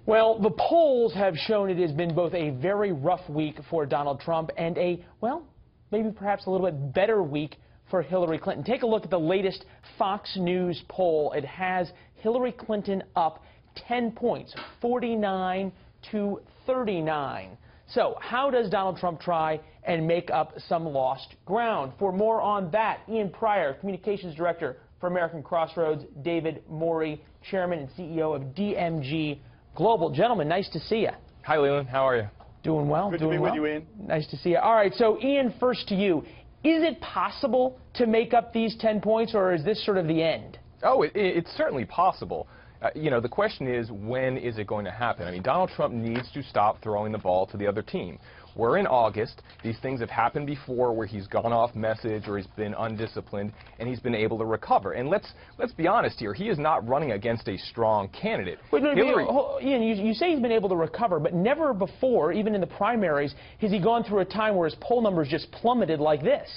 Well, the polls have shown it has been both a very rough week for Donald Trump and a, well, maybe perhaps a little bit better week for Hillary Clinton. Take a look at the latest Fox News poll. It has Hillary Clinton up 10 points, 49 to 39. So how does Donald Trump try and make up some lost ground? For more on that, Ian Pryor, Communications Director for American Crossroads, David Morey, Chairman and CEO of DMG Global. Gentlemen, nice to see you. Hi, Leland. How are you? Doing well. Good to be with you, Ian. Nice to see you. All right, so Ian, first to you. Is it possible to make up these 10 points, or is this sort of the end? Oh, it's certainly possible. You know, the question is, when is it going to happen? I mean, Donald Trump needs to stop throwing the ball to the other team. We're in August. These things have happened before where he's gone off message or he's been undisciplined and he's been able to recover. And let's be honest here. He is not running against a strong candidate. Wait, Ian, you say he's been able to recover, but never before, even in the primaries, has he gone through a time where his poll numbers just plummeted like this.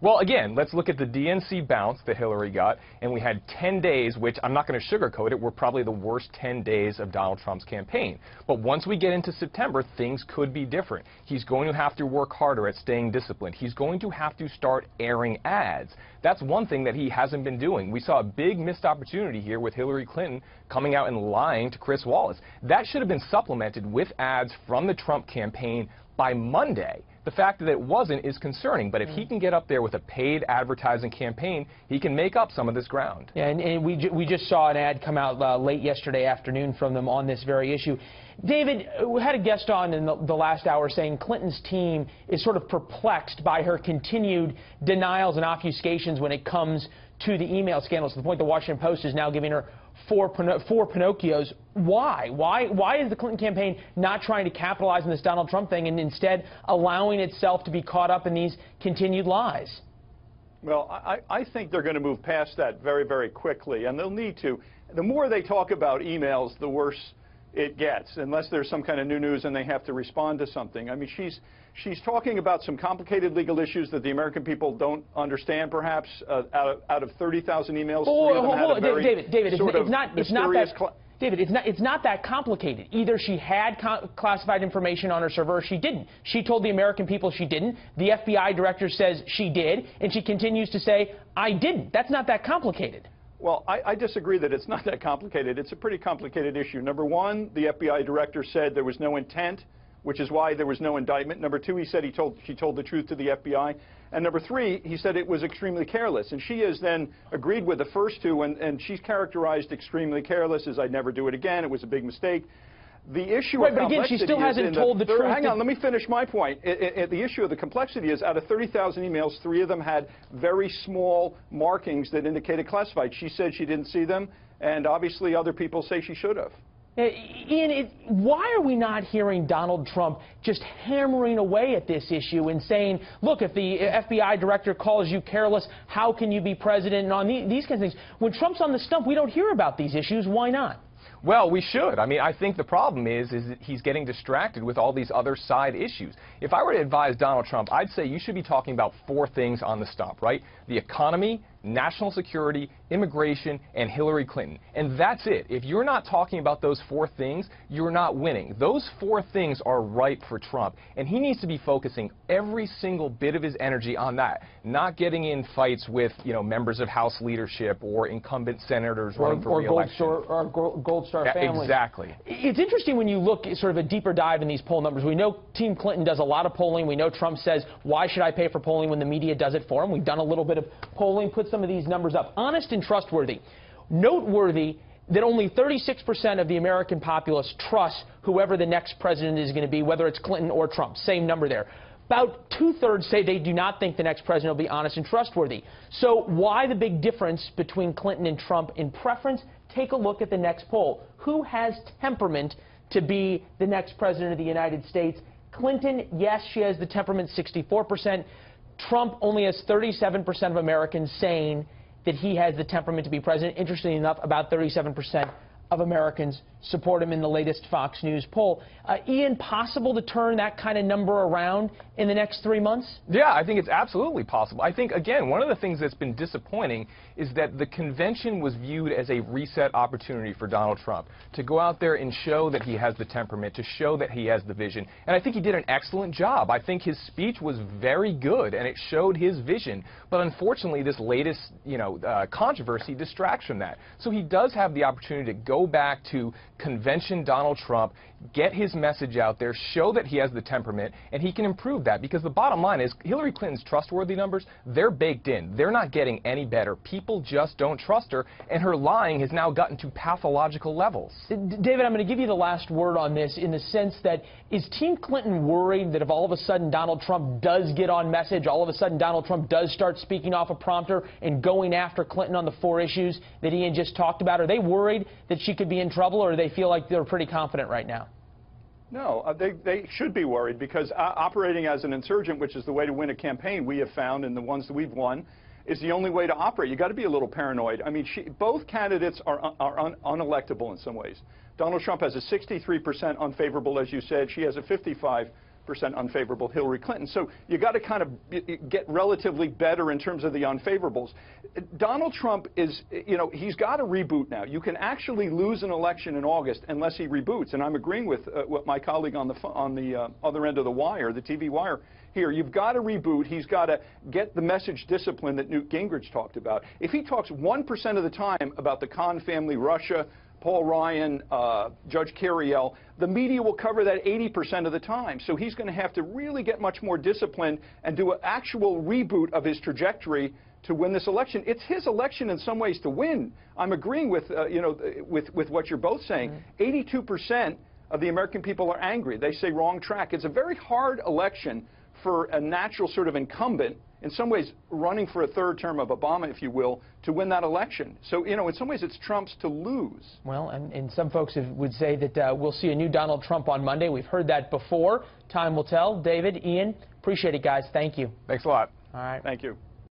Well, again, let's look at the DNC bounce that Hillary got, and we had 10 days, which I'm not going to sugarcoat it, were probably the worst 10 days of Donald Trump's campaign. But once we get into September, things could be different. He's going to have to work harder at staying disciplined. He's going to have to start airing ads. That's one thing that he hasn't been doing. We saw a big missed opportunity here with Hillary Clinton coming out and lying to Chris Wallace. That should have been supplemented with ads from the Trump campaign by Monday. The fact that it wasn't is concerning, but if he can get up there with a paid advertising campaign, he can make up some of this ground. Yeah, and we just saw an ad come out late yesterday afternoon from them on this very issue. David, we had a guest on in the last hour saying Clinton's team is sort of perplexed by her continued denials and obfuscations when it comes to the email scandals, to the point the Washington Post is now giving her four Pinocchios. Why? Why is the Clinton campaign not trying to capitalize on this Donald Trump thing and instead allowing itself to be caught up in these continued lies? Well, I think they're going to move past that very, very quickly, and they'll need to. The more they talk about emails, the worse it gets, unless there's some kind of new news and they have to respond to something. I mean, she's talking about some complicated legal issues that the American people don't understand, perhaps. Out of 30,000 emails, David, it's not that complicated. Either she had classified information on her server or she didn't. She told the American people she didn't. The FBI director says she did, and she continues to say, I didn't. That's not that complicated. Well, I disagree that it's not that complicated. It's a pretty complicated issue. Number one, the FBI director said there was no intent, which is why there was no indictment. Number two, he said she told the truth to the FBI. And number three, he said it was extremely careless. And she has then agreed with the first two, and she's characterized extremely careless as I'd never do it again. It was a big mistake. The issue of complexity, but again, she still hasn't told the truth. Hang on, let me finish my point. The issue of the complexity is out of 30,000 emails, 3 of them had very small markings that indicated classified. She said she didn't see them, and obviously other people say she should have. Ian, why are we not hearing Donald Trump just hammering away at this issue and saying, look, if the FBI director calls you careless, how can you be president, and on these kinds of things? When Trump's on the stump, we don't hear about these issues. Why not? Well, we should. I mean, I think the problem is that he's getting distracted with all these other side issues. If I were to advise Donald Trump, I'd say you should be talking about 4 things on the stump, right? The economy, national security, immigration, and Hillary Clinton. And that's it. If you're not talking about those 4 things, you're not winning. Those 4 things are ripe for Trump, and he needs to be focusing every single bit of his energy on that, not getting in fights with, you know, members of House leadership or incumbent senators running for re-election. Or Gold Star family. Exactly. It's interesting when you look at sort of a deeper dive in these poll numbers. We know Team Clinton does a lot of polling. We know Trump says, why should I pay for polling when the media does it for him? We've done a little bit of polling, put some of these numbers up. Honest and trustworthy. Noteworthy that only 36% of the American populace trusts whoever the next president is going to be, whether it's Clinton or Trump. Same number there. About 2/3 say they do not think the next president will be honest and trustworthy. So why the big difference between Clinton and Trump in preference? Take a look at the next poll. Who has temperament to be the next president of the United States? Clinton, yes, she has the temperament, 64%. Trump only has 37% of Americans saying that he has the temperament to be president. Interestingly enough, about 37% of Americans support him in the latest Fox News poll. Ian, possible to turn that kind of number around in the next 3 months? Yeah, I think it's absolutely possible. I think, again, one of the things that's been disappointing is that the convention was viewed as a reset opportunity for Donald Trump to go out there and show that he has the temperament, to show that he has the vision. And I think he did an excellent job. I think his speech was very good, and it showed his vision. But unfortunately, this latest, controversy distracts from that. So he does have the opportunity to go back to convention Donald Trump, get his message out there, show that he has the temperament, and he can improve that. Because the bottom line is Hillary Clinton's trustworthy numbers, they're baked in. They're not getting any better. People just don't trust her, and her lying has now gotten to pathological levels. David, I'm going to give you the last word on this in the sense that is Team Clinton worried that if all of a sudden Donald Trump does get on message, all of a sudden Donald Trump does start speaking off a prompter and going after Clinton on the 4 issues that Ian just talked about, are they worried that she could be in trouble, or do they feel like they're pretty confident right now? No, they should be worried because operating as an insurgent, which is the way to win a campaign, we have found, and the ones that we've won, is the only way to operate. You've got to be a little paranoid. I mean, both candidates are unelectable in some ways. Donald Trump has a 63% unfavorable, as you said. She has a 55% unfavorable, Hillary Clinton. So you got to kind of get relatively better in terms of the unfavorables. Donald Trump is, he's got a reboot now. You can actually lose an election in August unless he reboots. And I'm agreeing with what my colleague on the other end of the wire, the TV wire here. You've got to reboot. He's got to get the message discipline that Newt Gingrich talked about. If he talks 1% of the time about the Khan family, Russia, Paul Ryan, Judge Carriel, the media will cover that 80% of the time. So he's going to have to really get much more disciplined and do an actual reboot of his trajectory to win this election. It's his election in some ways to win. I'm agreeing with, with what you're both saying. 82% of the American people are angry. They say wrong track. It's a very hard election for a natural sort of incumbent, in some ways running for a third term of Obama, if you will, to win that election. So, in some ways it's Trump's to lose. Well, and some folks would say that we'll see a new Donald Trump on Monday. We've heard that before. Time will tell. David, Ian, appreciate it, guys. Thank you. Thanks a lot. All right. Thank you.